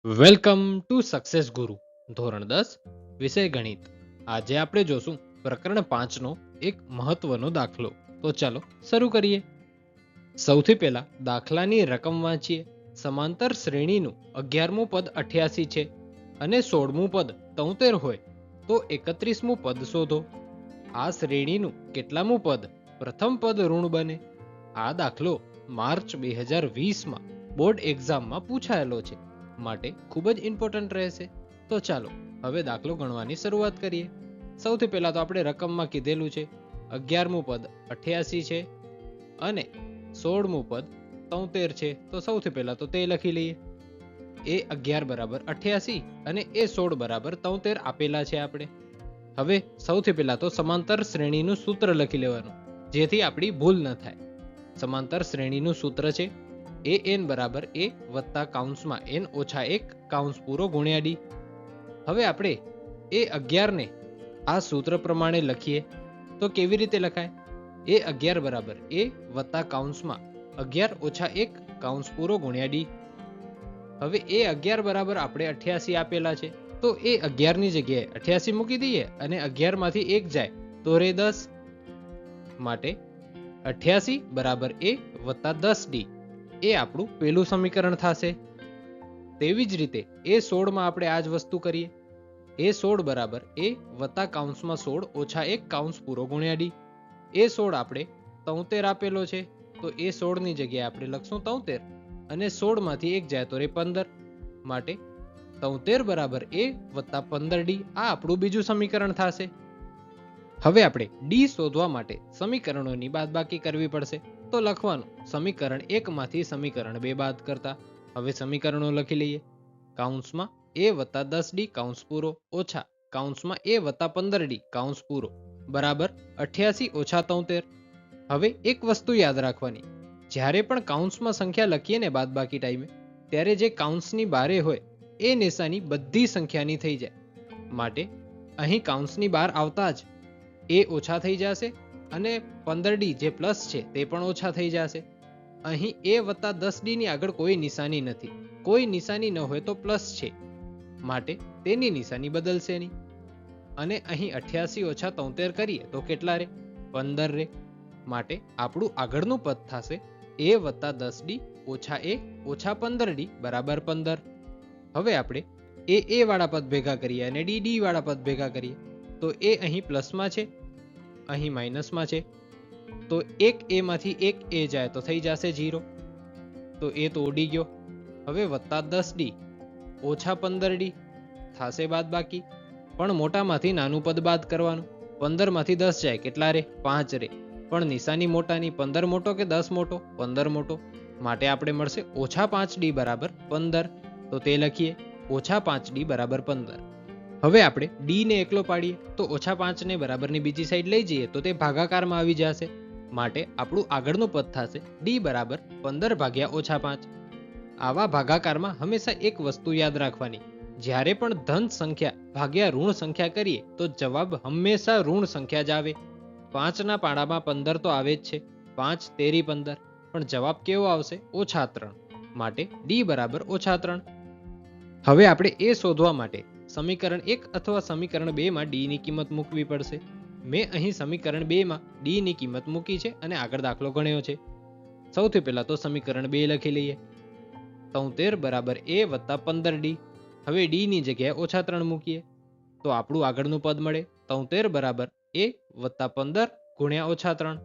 Welcome to success ગુરુ ધોરણ 10 વિષય ગણિત. આજે આપણે જોશું પ્રકરણ 5 નો એક મહત્વનો દાખલો. તો ચાલો શરૂ કરીએ. સૌથી પહેલા દાખલાની રકમ વાંચીએ. સમાંતર શ્રેણીનું 11મું પદ 88 છે અને 16મું પદ 73 હોય તો 31મું પદ શોધો. આ શ્રેણીનું કેટલામું પદ પ્રથમ પદ ઋણ બને? આ દાખલો માર્ચ 2020માં બોર્ડ એક્ઝામમાં પૂછાયેલો છે, માટે ખૂબ જ ઇમ્પોર્ટન્ટ રહેશે. તો ચાલો હવે દાખલો ગણવાની શરૂઆત કરીએ. સૌથી પહેલા તો આપણે રકમમાં કીધેલું છે 11મું પદ 88 છે અને 16મું પદ 73 છે. તો સૌથી પહેલા તો તે લખી લઈએ. એ 11 બરાબર 88 અને એ 16 બરાબર 73 આપેલા છે આપણે. હવે સૌથી પહેલા તો સમાંતર શ્રેણીનું સૂત્ર લખી લેવાનું, જેથી આપણી ભૂલ ન થાય. સમાંતર શ્રેણીનું સૂત્ર છે an બરાબર a વત્તા કૌંસમાં n ઓછા 1 કૌંસ પૂરો ગુણ્યા d. હવે આપણે એ 11 ને આ સૂત્ર પ્રમાણે લખીએ તો કેવી રીતે લખાય? એ 11 બરાબર a વત્તા કૌંસમાં 11 ઓછા 1 કૌંસ પૂરો ગુણ્યા d. હવે એ 11 બરાબર આપણે 88 આપેલા છે, તો એ 11 ની જગ્યાએ 88 મૂકી દઈએ અને 11 માંથી 1 જાય તો રે 10. માટે 88 બરાબર a વત્તા 10d એ આપણું પહેલું સમીકરણ થશે. તેવી જ રીતે એ 16 માં આપણે આ જ વસ્તુ કરીએ. એ 16 બરાબર a વત્તા કૌંસમાં 16 ઓછા 1 કૌંસ પૂરો ગુણ્યા d. એ 16 આપણે 73 આપેલો છે, તો એ 16 ની જગ્યાએ આપણે લખશું 73 અને 16 માંથી 1 જાય તો રે 15. માટે 73 બરાબર a વત્તા 15d આ આપણું બીજું સમીકરણ થશે. હવે આપણે ડી શોધવા માટે સમીકરણોની બાદબાકી કરવી પડશે. તો લખવાનું સમીકરણ 1 માંથી સમીકરણ 2 બાદ કરતા. હવે સમીકરણો લખી લઈએ. કૌંસમાં a વત્તા 10d કૌંસ પૂરો ઓછા કૌંસમાં a વત્તા 15d કૌંસ પૂરો બરાબર 88 ઓછા 73. હવે એક વસ્તુ યાદ રાખવાની, જ્યારે પણ કૌંસમાં સંખ્યા લખીએ ને બાદબાકી ટાઈમે, ત્યારે જે કૌંસની બારે હોય એ નિશાની બધી સંખ્યાની થઈ જાય. માટે અહીં કૌંસની બહાર આવતા જ એ ઓછા થઈ જશે અને 15d જે પ્લસ છે તે પણ ઓછા થઈ જશે. અહીં a વત્તા 10d ની આગળ કોઈ નિશાની નથી. કોઈ નિશાની ન હોય તો પ્લસ છે, માટે તેની નિશાની બદલશે નહીં. અને અહીં 88 ઓછા 73 કરીએ તો કેટલા રે? 15 રે. માટે આપણું આગળનું પદ થશે a વત્તા 10d ઓછા a ઓછા 15d બરાબર 15. હવે આપણે એ વાળા પદ ભેગા કરીએ અને ડી વાળા પદ ભેગા કરીએ તો એ અહીં પ્લસમાં છે, અહીં માઇનસમાં છે, તો એક એ માંથી એક એ જાય તો થઈ જશે 0, તો એ તો ઉડી ગયો. હવે વત્તા 10d ઓછા 15d થશે બાદ બાકી, પણ મોટામાંથી નાનું પદ બાદ કરવાનું. 15 માંથી 10 જાય કેટલા રે? 5 રે. પણ નિશાની મોટાની 15 મોટો કે 10 મોટો? 15 મોટો. માટે આપણે મળશે ઓછા 5d બરાબર 15. તો તે લખીએ ઓછા 5d બરાબર 15. હવે આપણે ડી ને એકલો પાડીએ તો ઓછા 5 ને બરાબરની બીજી સાઈડ લઈ જઈએ તો તે ભાગાકારમાં આવી જશે. માટે આપણું આગળનું પદ થશે ડી બરાબર 15 ભાગ્યા ઓછા 5. આવા ભાગાકારમાં હંમેશા એક વસ્તુ યાદ રાખવાની, જ્યારે પણ ધન સંખ્યા ભાગ્યા ઋણ સંખ્યા કરીએ તો જવાબ હંમેશા ઋણ સંખ્યા જ આવે. 5 ના પાડામાં 15 તો આવે જ છે, 5 તેરી 15, પણ જવાબ કેવો આવશે? ઓછા 3. માટે ડી બરાબર ઓછા 3. હવે આપણે એ શોધવા માટે સમીકરણ 1 અથવા સમીકરણ 2 માં ડી ની કિંમત મૂકવી પડશે. મેં અહીં સમીકરણ 2 માં ડી ની કિંમત મૂકી છે અને આગળ દાખલો ગણ્યો છે. સૌથી પહેલા તો સમીકરણ 2 લખી લઈએ. 73 બરાબર a વત્તા 15d. હવે ડી ની જગ્યાએ ઓછા 3 મૂકીએ તો આપણું આગળનું પદ મળે 73 બરાબર a વત્તા 15 ગુણ્યા ઓછા 3.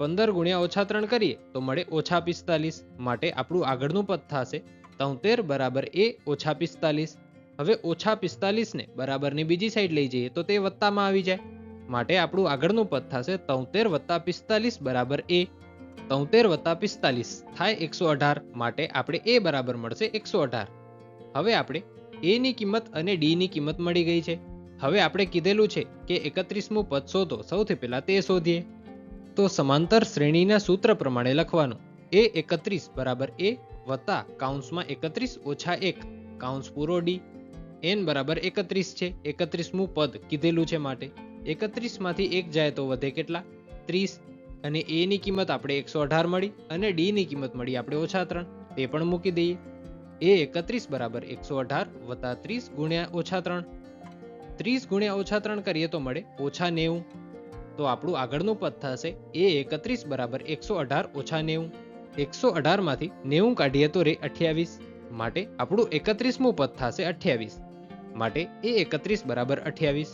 15 ગુણ્યા ઓછા 3 કરીએ તો મળે ઓછા 45. માટે આપણું આગળનું પદ થશે 73 બરાબર a ઓછા 45. હવે ઓછા 45 ને બરાબરની બીજી સાઈડ લઈ જઈએ તો તે વત્તામાં આવી જાય. માટે આપણું આગળનું પદ થશે 73 વત્તા 45 બરાબર a. 73 વત્તા 45 થાય 118. માટે આપણે એ બરાબર મળશે 118. હવે આપણે એ ની કિંમત અને ડી ની કિંમત મળી ગઈ છે. હવે આપણે કીધેલું છે કે 31મું પદ શોધો. સૌથી પહેલા તે શોધીએ. તો સમાંતર શ્રેણીના સૂત્ર પ્રમાણે લખવાનું એ 31 બરાબર a વત્તા કૌંસમાં 31 ઓછા 1 કૌંસ પૂરો d. n બરાબર 31 છે, 31મું પદ કીધેલું છે, માટે 31 માંથી 1 જાય તો વધે કેટલા? 30. અને એ ની કિંમત આપણે 118 મળી અને ડી ની કિંમત મળી આપણે ઓછા 3, તે પણ મૂકી દઈએ. એ 31 બરાબર 118 વત્તા 30 ગુણ્યા ઓછા 3. 30 ગુણ્યા ઓછા 3 કરીએ તો મળે ઓછા 90. તો આપણું આગળનું પદ થશે એ 31 બરાબર 118 ઓછા 90. 118 માંથી 90 કાઢીએ તો રે 28. માટે આપણું 31મું પદ થશે 28. માટે એ 31 બરાબર 28.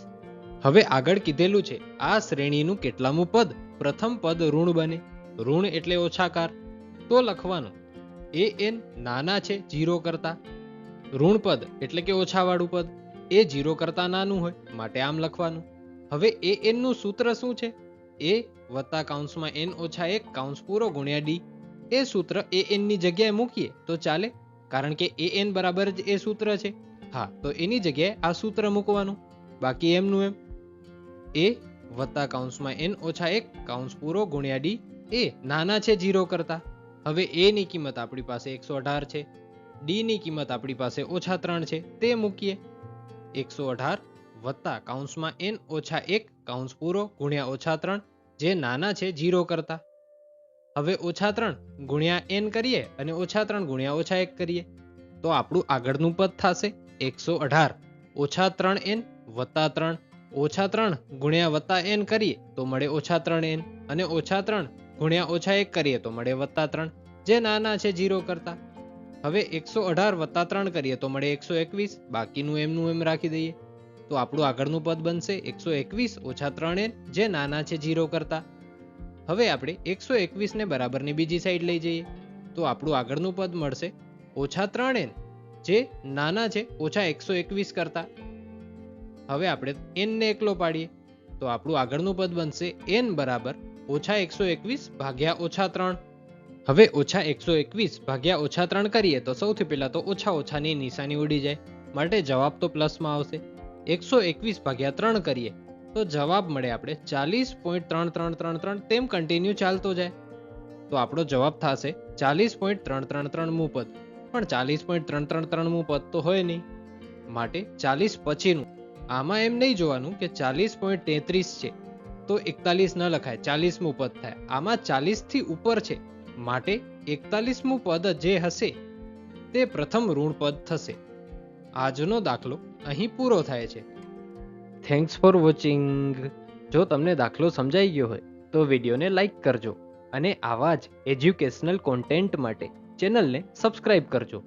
હવે આગળ કીધેલું છે આ શ્રેણીનું કેટલામું પદ પ્રથમ પદ ઋણ બને. ઋણ એટલે ઓછાકાર. તો લખવાનું એ એન નાના છે 0 કરતા. ઋણ પદ એટલે કે ઓછાવાળું પદ એ 0 કરતા નાનું હોય માટે આમ લખવાનું. હવે એ એન નું સૂત્ર શું છે? એ વત્તા કૌંસમાં n ઓછા 1 કૌંસ પૂરો ગુણ્યા ડી. એ સૂત્ર એ એન ની જગ્યાએ મૂકીએ તો ચાલે, કારણ કે એ એન બરાબર જ એ સૂત્ર છે. હા, તો એની જગ્યાએ આ સૂત્ર મૂકવાનું. બાકી એમનું એમ એ વત્તા કૌંસમાં n ઓછા 1 કૌંસ પૂરો ગુણ્યા ડી એ નાના છે 0 કરતા. હવે એ ની કિંમત આપણી પાસે 118 છે. ડી ની કિંમત આપણી પાસે ઓછા 3 છે, તે મૂકીએ. 118 વત્તા કૌંસમાં n ઓછા 1 કૌંસ પૂરો ગુણ્યા ઓછા 3 જે નાના છે 0 કરતા. હવે ઓછા 3 ગુણ્યા n કરીએ અને ઓછા 3 ગુણ્યા ઓછા 1 કરીએ તો આપણું આગળનું પદ થશે 118 ઓછા 3n વત્તા 3. ઓછા 3 ગુણ્યા વત્તા n કરીએ તો મળે ઓછા 3n અને ઓછા 3 ગુણ્યા ઓછા 1 કરીએ તો મળે વત્તા 3 જે નાના છે 0 કરતા. હવે 118 વત્તા 3 કરીએ તો મળે 121. બાકીનું એમનું એમ રાખી દઈએ તો આપણું આગળનું પદ બનશે 121 ઓછા 3n જે નાના છે 0 કરતા. હવે આપણે 121 ને બરાબરની બીજી સાઈડ લઈ જઈએ તો આપણું આગળનું પદ મળશે ઓછા 3n જે નાના છે ઓછા 121 કરતા. હવે આપણે n ને એકલો પાડીએ તો આપણું આગળનું પદ બનશે n બરાબર ઓછા 121 ભાગ્યા ઓછા 3. હવે ઓછા 121 ભાગ્યા ઓછા 3 કરીએ તો સૌથી પહેલા તો ઓછા ઓછાની નિશાની ઉડી જાય, માટે જવાબ તો પ્લસમાં આવશે. 121 ભાગ્યા 3 કરીએ તો જવાબ મળે આપણે 40.3333 તેમ કન્ટિન્યુ ચાલતો જાય. તો આપણો જવાબ થશે 40.333 મું પદ. પણ 40.333 મું પદ તો હોય નહીં, માટે 40 પછીનું. આમાં એમ નહીં જોવાનું કે 40.33 છે તો 41 ન લખાય, 40મું પદ થાય. આમાં 40 થી ઉપર છે માટે 41મું પદ જે હશે તે પ્રથમ ઋણ પદ થશે. આજનો દાખલો અહીં પૂરો થાય છે. Thanks for watching. જો તમને દાખલો સમજાઈ ગયો હોય તો વિડીયોને લાઈક કરજો અને આવા જ એજ્યુકેશનલ કોન્ટેન્ટ માટે ચેનલને સબસ્ક્રાઇબ કરજો.